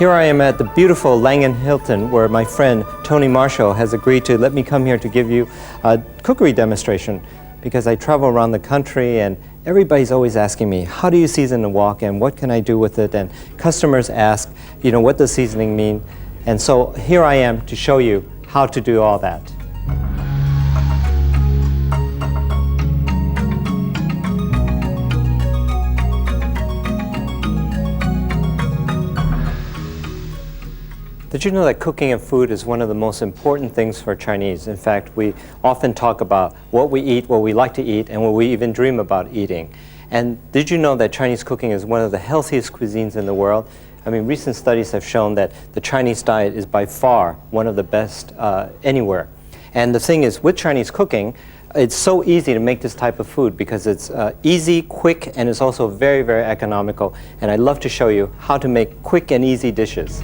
Here I am at the beautiful Langen Hilton, where my friend Tony Marshall has agreed to let me come here to give you a cookery demonstration, because I travel around the country and everybody's always asking me, how do you season a wok and what can I do with it? And customers ask, what does seasoning mean? And so here I am to show you how to do all that. Did you know that cooking and food is one of the most important things for Chinese? In fact, we often talk about what we eat, what we like to eat, and what we even dream about eating. And did you know that Chinese cooking is one of the healthiest cuisines in the world? I mean, recent studies have shown that the Chinese diet is by far one of the best anywhere. And the thing is, with Chinese cooking, it's so easy to make this type of food because it's easy, quick, and it's also very, very economical. And I'd love to show you how to make quick and easy dishes.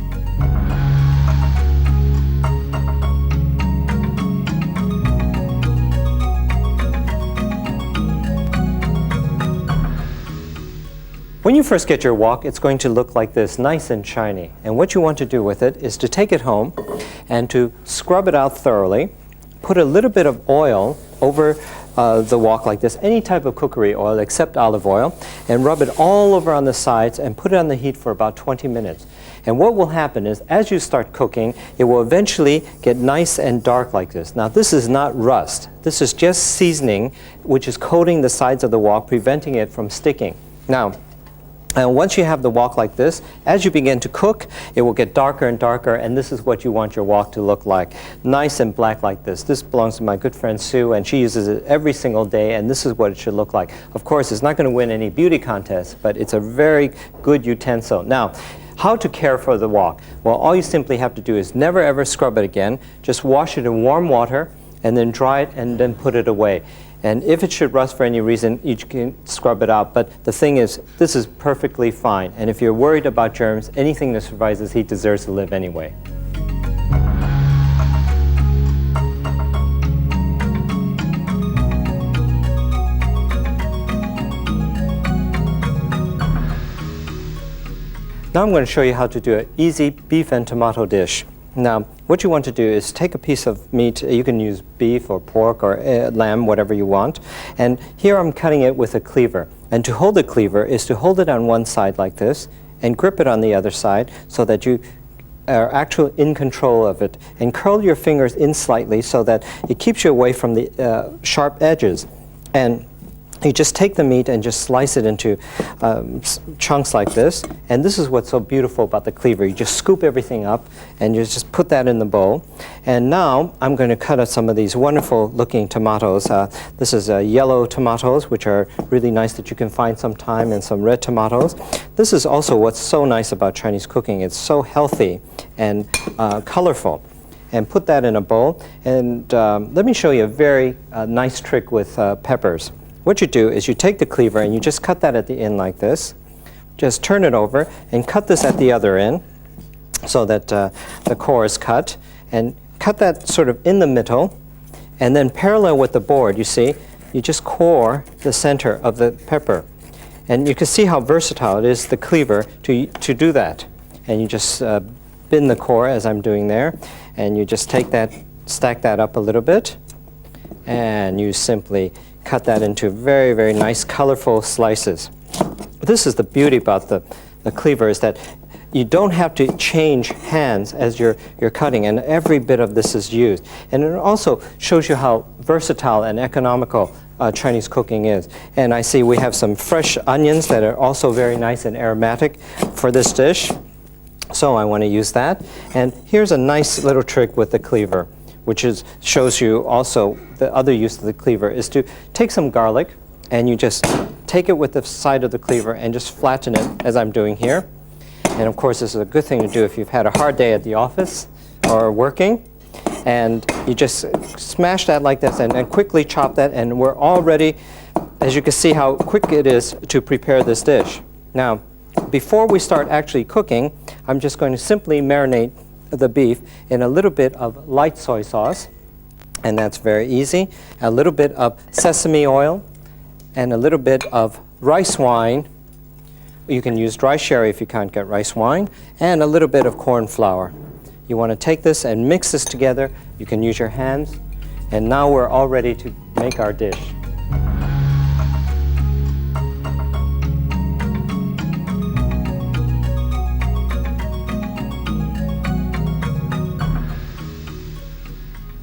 When you first get your wok, it's going to look like this, nice and shiny. And what you want to do with it is to take it home and to scrub it out thoroughly, put a little bit of oil over the wok like this, any type of cookery oil except olive oil, and rub it all over on the sides and put it on the heat for about 20 minutes. And what will happen is, as you start cooking, it will eventually get nice and dark like this. Now, this is not rust. This is just seasoning, which is coating the sides of the wok, preventing it from sticking. Now, and once you have the wok like this, as you begin to cook, it will get darker and darker, and this is what you want your wok to look like. Nice and black like this. This belongs to my good friend Sue, and she uses it every single day, and this is what it should look like. Of course, it's not going to win any beauty contests, but it's a very good utensil. Now, how to care for the wok? Well, all you simply have to do is never ever scrub it again. Just wash it in warm water, and then dry it, and then put it away. And if it should rust for any reason, you can scrub it out. But the thing is, this is perfectly fine. And if you're worried about germs, anything that survives this heat deserves to live anyway. Now I'm going to show you how to do an easy beef and tomato dish. Now, what you want to do is take a piece of meat. You can use beef or pork or lamb, whatever you want. And here I'm cutting it with a cleaver. And to hold the cleaver is to hold it on one side like this and grip it on the other side so that you are actually in control of it. And curl your fingers in slightly so that it keeps you away from the sharp edges. And you just take the meat and just slice it into chunks like this. And this is what's so beautiful about the cleaver. You just scoop everything up and you just put that in the bowl. And now I'm going to cut out some of these wonderful looking tomatoes. This is yellow tomatoes, which are really nice that you can find sometime, and some red tomatoes. This is also what's so nice about Chinese cooking. It's so healthy and colorful. And put that in a bowl. And let me show you a very nice trick with peppers. What you do is you take the cleaver and you just cut that at the end like this. Just turn it over and cut this at the other end so that the core is cut. And cut that sort of in the middle. And then parallel with the board, you see, you just core the center of the pepper. And you can see how versatile it is, the cleaver, to do that. And you just bend the core as I'm doing there. And you just take that, stack that up a little bit. And you simply cut that into very, very nice, colorful slices. This is the beauty about the cleaver, is that you don't have to change hands as you're cutting, and every bit of this is used. And it also shows you how versatile and economical Chinese cooking is. And I see we have some fresh onions that are also very nice and aromatic for this dish. So I want to use that. And here's a nice little trick with the cleaver, which shows you also the other use of the cleaver, is to take some garlic and you just take it with the side of the cleaver and just flatten it as I'm doing here. And of course, this is a good thing to do if you've had a hard day at the office or working. And you just smash that like this and quickly chop that, and we're all ready, as you can see how quick it is to prepare this dish. Now, before we start actually cooking, I'm just going to simply marinate the beef in a little bit of light soy sauce, and that's very easy. A little bit of sesame oil and a little bit of rice wine. You can use dry sherry if you can't get rice wine, and a little bit of corn flour. You want to take this and mix this together. You can use your hands, and now we're all ready to make our dish.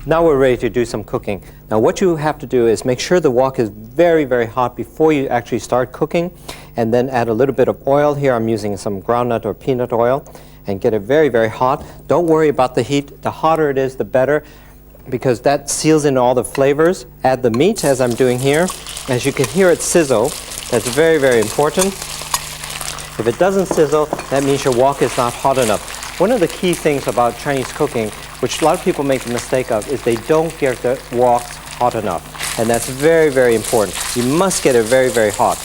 Now we're ready to do some cooking. Now what you have to do is make sure the wok is very, very hot before you actually start cooking, and then add a little bit of oil. Here I'm using some groundnut or peanut oil, and get it very, very hot. Don't worry about the heat. The hotter it is, the better, because that seals in all the flavors. Add the meat, as I'm doing here. As you can hear it sizzle, that's very, very important. If it doesn't sizzle, that means your wok is not hot enough. One of the key things about Chinese cooking, which a lot of people make the mistake of, is they don't get the woks hot enough. And that's very, very important. You must get it very, very hot.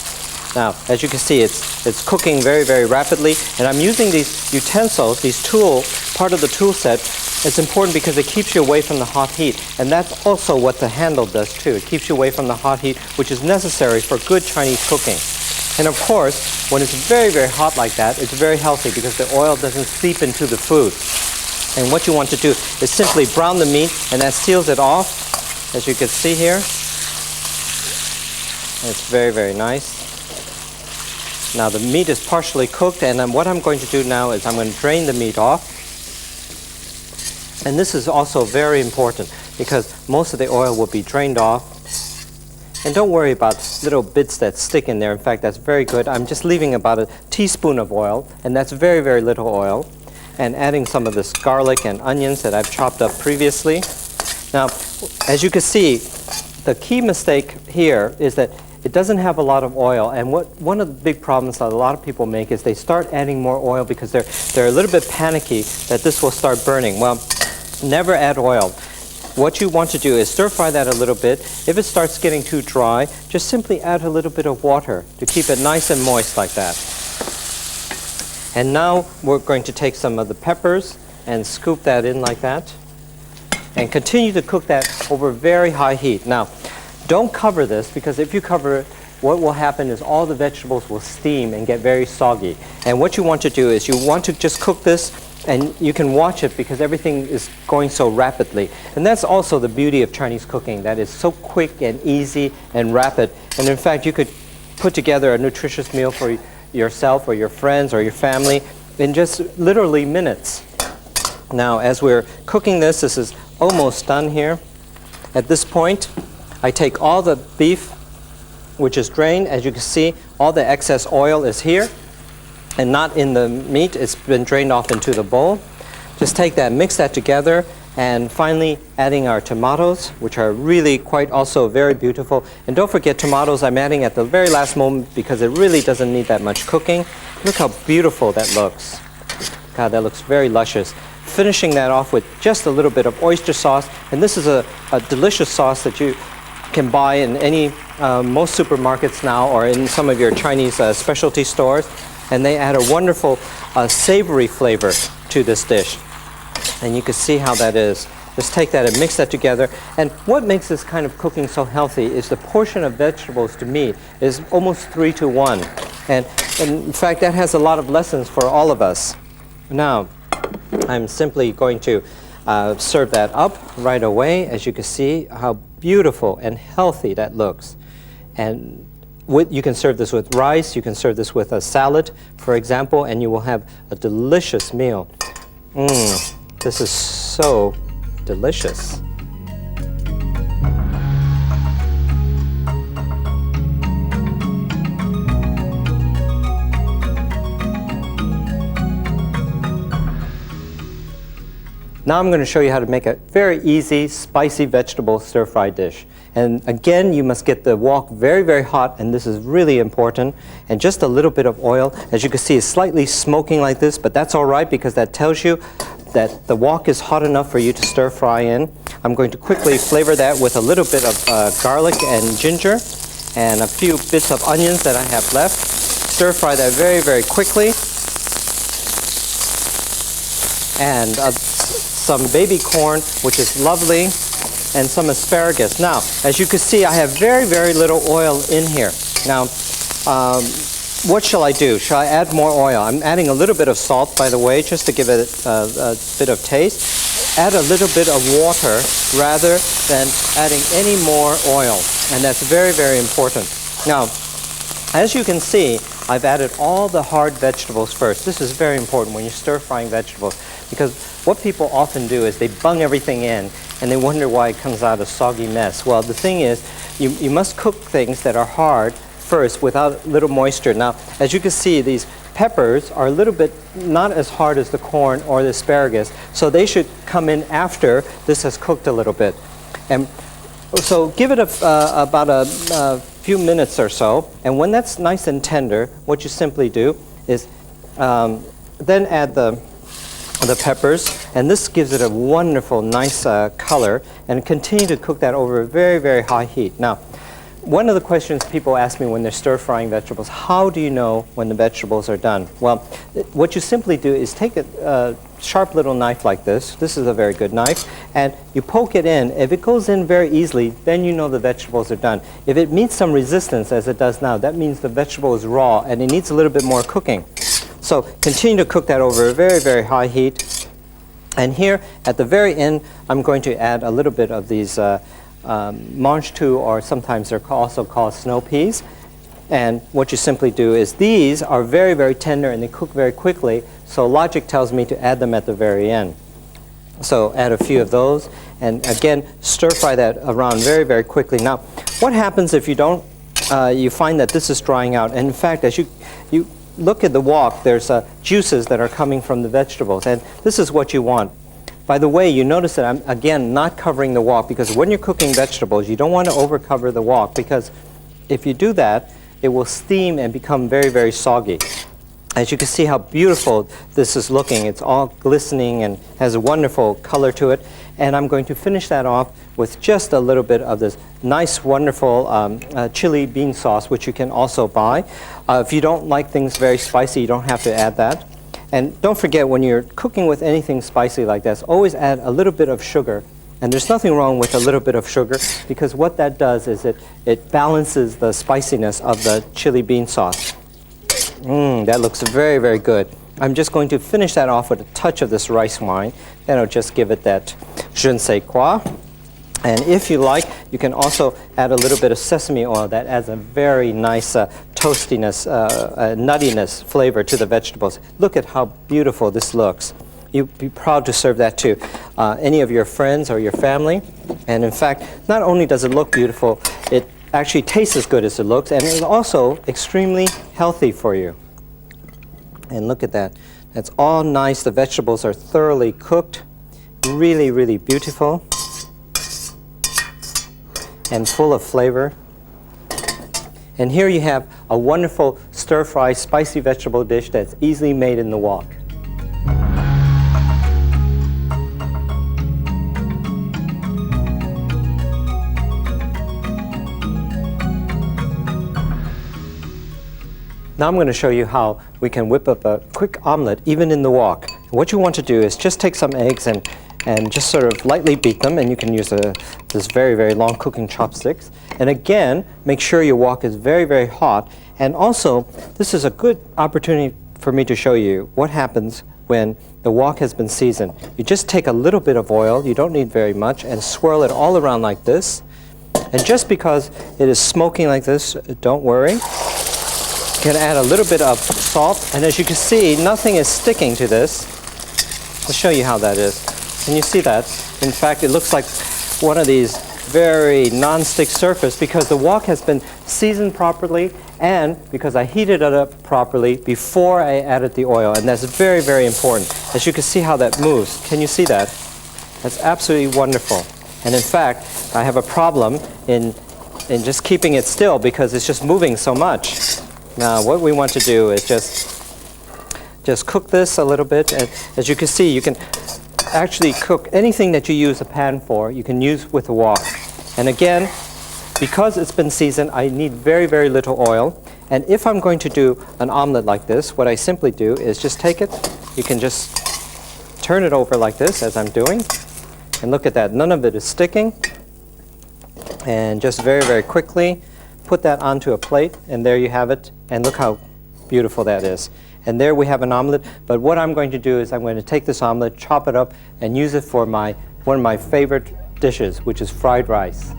Now, as you can see, it's cooking very, very rapidly. And I'm using these utensils, these part of the tool set. It's important because it keeps you away from the hot heat. And that's also what the handle does too. It keeps you away from the hot heat, which is necessary for good Chinese cooking. And of course, when it's very, very hot like that, it's very healthy because the oil doesn't seep into the food. And what you want to do is simply brown the meat, and that seals it off, as you can see here. It's very, very nice. Now the meat is partially cooked, and what I'm going to do now is I'm going to drain the meat off. And this is also very important because most of the oil will be drained off. And don't worry about little bits that stick in there. In fact, that's very good. I'm just leaving about a teaspoon of oil, and that's very, very little oil. And adding some of this garlic and onions that I've chopped up previously. Now, as you can see, the key mistake here is that it doesn't have a lot of oil. And one of the big problems that a lot of people make is they start adding more oil because they're a little bit panicky that this will start burning. Well, never add oil. What you want to do is stir fry that a little bit. If it starts getting too dry, just simply add a little bit of water to keep it nice and moist like that. And now we're going to take some of the peppers and scoop that in like that. And continue to cook that over very high heat. Now, don't cover this because if you cover it, what will happen is all the vegetables will steam and get very soggy. And what you want to do is you want to just cook this, and you can watch it because everything is going so rapidly. And that's also the beauty of Chinese cooking, that is so quick and easy and rapid. And in fact, you could put together a nutritious meal for yourself or your friends or your family in just literally minutes. Now, as we're cooking this, this is almost done here. At this point, I take all the beef, which is drained. As you can see, all the excess oil is here and not in the meat. It's been drained off into the bowl. Just take that, mix that together, and finally adding our tomatoes, which are really quite also very beautiful. And don't forget tomatoes I'm adding at the very last moment because it really doesn't need that much cooking. Look how beautiful that looks. God, that looks very luscious. Finishing that off with just a little bit of oyster sauce. And this is a delicious sauce that you can buy in most supermarkets now or in some of your Chinese specialty stores. And they add a wonderful savory flavor to this dish. And you can see how that is. Just take that and mix that together. And what makes this kind of cooking so healthy is the portion of vegetables to meat is almost 3-to-1. And in fact, that has a lot of lessons for all of us. Now, I'm simply going to serve that up right away. As you can see how beautiful and healthy that looks. And you can serve this with rice, you can serve this with a salad, for example, and you will have a delicious meal. This is so delicious. Now I'm going to show you how to make a very easy, spicy vegetable stir-fry dish. And again, you must get the wok very, very hot, and this is really important. And just a little bit of oil. As you can see, it's slightly smoking like this, but that's all right because that tells you that the wok is hot enough for you to stir fry in. I'm going to quickly flavor that with a little bit of garlic and ginger and a few bits of onions that I have left. Stir fry that very, very quickly. And some baby corn, which is lovely, and some asparagus. Now, as you can see, I have very, very little oil in here. Now, what shall I do? Shall I add more oil? I'm adding a little bit of salt, by the way, just to give it a bit of taste. Add a little bit of water rather than adding any more oil, and that's very, very important. Now, as you can see, I've added all the hard vegetables first. This is very important when you're stir-frying vegetables, because what people often do is they bung everything in and they wonder why it comes out a soggy mess. Well, the thing is, you must cook things that are hard first without little moisture. Now, as you can see, these peppers are a little bit not as hard as the corn or the asparagus, so they should come in after this has cooked a little bit. And so give it about a few minutes or so, and when that's nice and tender, what you simply do is then add the peppers, and this gives it a wonderful, nice color, and continue to cook that over a very, very high heat. Now, one of the questions people ask me when they're stir-frying vegetables, how do you know when the vegetables are done? Well, what you simply do is take a sharp little knife like this. This is a very good knife. And you poke it in. If it goes in very easily, then you know the vegetables are done. If it meets some resistance, as it does now, that means the vegetable is raw and it needs a little bit more cooking. So continue to cook that over a very, very high heat. And here, at the very end, I'm going to add a little bit of these mange-tout, or sometimes they're also called snow peas. And what you simply do is these are very, very tender and they cook very quickly, so logic tells me to add them at the very end. So add a few of those, and again, stir fry that around very, very quickly. Now, what happens if you don't, you find that this is drying out, and in fact, as you look at the wok, there's juices that are coming from the vegetables, and this is what you want. By the way, you notice that I'm, again, not covering the wok, because when you're cooking vegetables, you don't want to over-cover the wok, because if you do that, it will steam and become very, very soggy. As you can see how beautiful this is looking. It's all glistening and has a wonderful color to it. And I'm going to finish that off with just a little bit of this nice, wonderful chili bean sauce, which you can also buy. If you don't like things very spicy, you don't have to add that. And don't forget, when you're cooking with anything spicy like this, always add a little bit of sugar. And there's nothing wrong with a little bit of sugar, because what that does is it balances the spiciness of the chili bean sauce. That looks very, very good. I'm just going to finish that off with a touch of this rice wine. Then I'll just give it that je ne sais quoi. And if you like, you can also add a little bit of sesame oil. That adds a very nice toastiness, nuttiness flavor to the vegetables. Look at how beautiful this looks. You'd be proud to serve that to any of your friends or your family. And in fact, not only does it look beautiful, it actually tastes as good as it looks, and it's also extremely healthy for you. And look at that. That's all nice. The vegetables are thoroughly cooked. Really, really beautiful. And full of flavor. And here you have a wonderful stir-fry spicy vegetable dish that's easily made in the wok. Now I'm going to show you how we can whip up a quick omelet even in the wok. What you want to do is just take some eggs and just sort of lightly beat them, and you can use this very, very long cooking chopsticks. And again, make sure your wok is very, very hot. And also, this is a good opportunity for me to show you what happens when the wok has been seasoned. You just take a little bit of oil, you don't need very much, and swirl it all around like this. And just because it is smoking like this, don't worry. You can add a little bit of salt, and as you can see, nothing is sticking to this. I'll show you how that is. Can you see that? In fact, it looks like one of these very non-stick surface, because the wok has been seasoned properly and because I heated it up properly before I added the oil, and that's very, very important. As you can see how that moves. Can you see that? That's absolutely wonderful. And in fact, I have a problem in just keeping it still because it's just moving so much. Now, what we want to do is just cook this a little bit. And as you can see, you can actually cook anything that you use a pan for, you can use with a wok. And again, because it's been seasoned, I need very, very little oil. And if I'm going to do an omelet like this, what I simply do is just take it, you can just turn it over like this, as I'm doing. And look at that, none of it is sticking. And just very, very quickly, put that onto a plate, and there you have it. And look how beautiful that is. And there we have an omelet, but what I'm going to do is I'm going to take this omelet, chop it up, and use it for one of my favorite dishes, which is fried rice.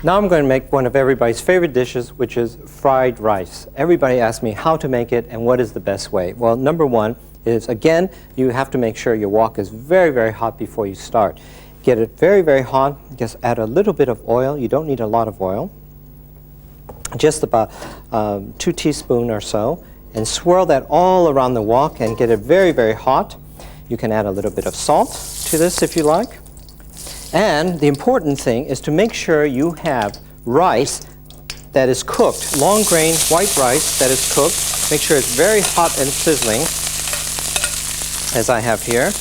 Now I'm going to make one of everybody's favorite dishes, which is fried rice. Everybody asks me how to make it and what is the best way. Well, number one is, again, you have to make sure your wok is very, very hot before you start. Get it very, very hot. Just add a little bit of oil. You don't need a lot of oil. Just about 2 teaspoons or so. And swirl that all around the wok and get it very, very hot. You can add a little bit of salt to this if you like. And the important thing is to make sure you have rice that is cooked, long grain white rice that is cooked. Make sure it's very hot and sizzling, as I have here.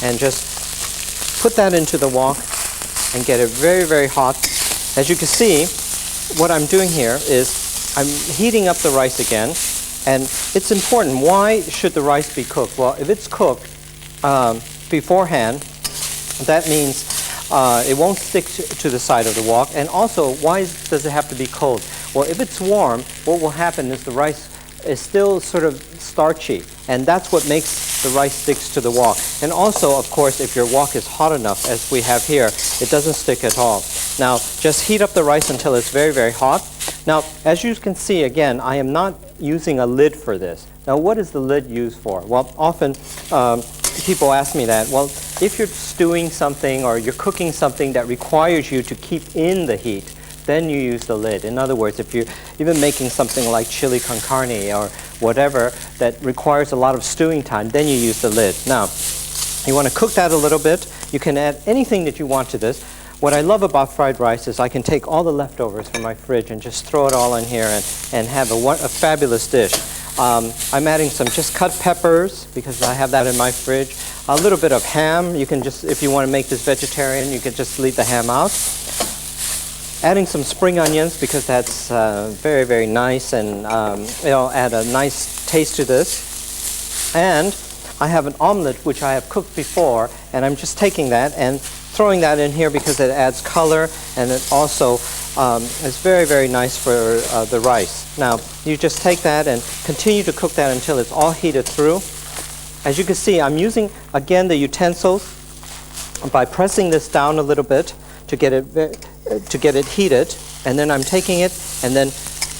And just put that into the wok and get it very, very hot. As you can see, what I'm doing here is I'm heating up the rice again. And it's important. Why should the rice be cooked? Well, if it's cooked beforehand, that means it won't stick to the side of the wok. And also, why does it have to be cold? Well, if it's warm, what will happen is the rice is still sort of starchy, and that's what makes the rice sticks to the wok. And also, of course, if your wok is hot enough, as we have here, it doesn't stick at all. Now, just heat up the rice until it's very, very hot. Now, as you can see, again, I am not using a lid for this. Now, what is the lid used for? Well, often people ask me that. Well, if you're stewing something or you're cooking something that requires you to keep in the heat, then you use the lid. In other words, if you're even making something like chili con carne or whatever that requires a lot of stewing time, then you use the lid. Now, you want to cook that a little bit. You can add anything that you want to this. What I love about fried rice is I can take all the leftovers from my fridge and just throw it all in here and have a fabulous dish. I'm adding some just cut peppers because I have that in my fridge. A little bit of ham. You can just, if you want to make this vegetarian, you can just leave the ham out. Adding some spring onions because that's very, very nice, and it'll add a nice taste to this. And I have an omelet which I have cooked before, and I'm just taking that and throwing that in here because it adds color, and it also is very, very nice for the rice. Now, you just take that and continue to cook that until it's all heated through. As you can see, I'm using, again, the utensils by pressing this down a little bit to get it heated, and then I'm taking it and then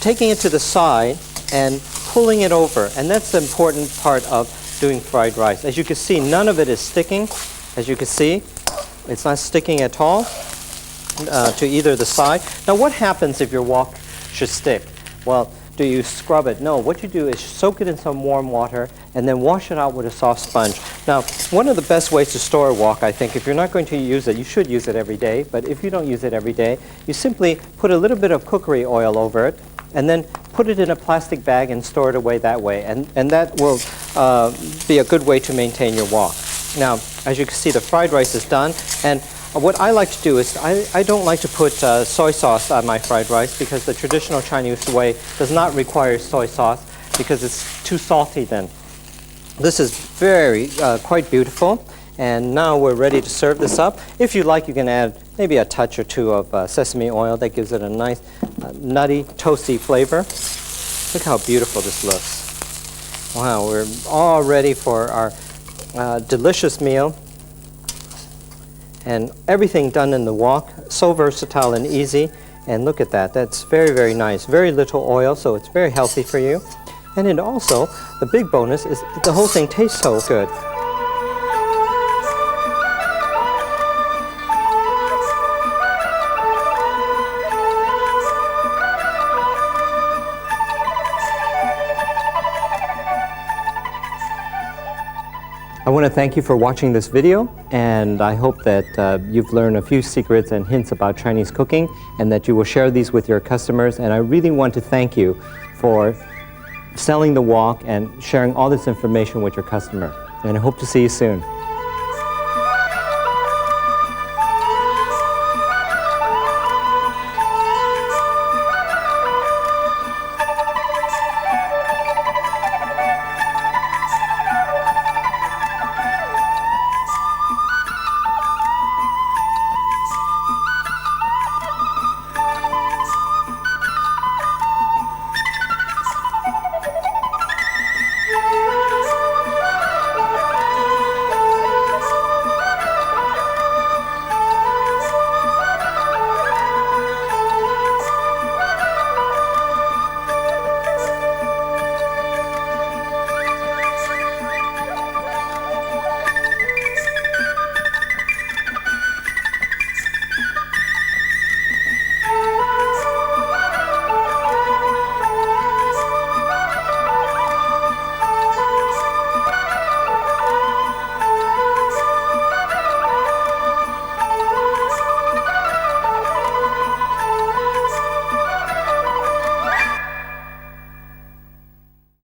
taking it to the side and pulling it over. And that's the important part of doing fried rice. As you can see, none of it is sticking. As you can see, it's not sticking at all to either the side. Now, what happens if your wok should stick? Well, do you scrub it? No, what you do is soak it in some warm water and then wash it out with a soft sponge. Now, one of the best ways to store a wok, I think, if you're not going to use it, you should use it every day, but if you don't use it every day, you simply put a little bit of cookery oil over it and then put it in a plastic bag and store it away that way. And that will be a good way to maintain your wok. Now, as you can see, the fried rice is done. And what I like to do is I don't like to put soy sauce on my fried rice because the traditional Chinese way does not require soy sauce because it's too salty then. This is quite beautiful. And now we're ready to serve this up. If you like, you can add maybe a touch or two of sesame oil. That gives it a nice nutty, toasty flavor. Look how beautiful this looks. Wow, we're all ready for our delicious meal. And everything done in the wok, so versatile and easy. And look at that, that's very, very nice. Very little oil, so it's very healthy for you. And it also, the big bonus is the whole thing tastes so good. I want to thank you for watching this video, and I hope that you've learned a few secrets and hints about Chinese cooking and that you will share these with your customers. And I really want to thank you for selling the wok and sharing all this information with your customer. And I hope to see you soon.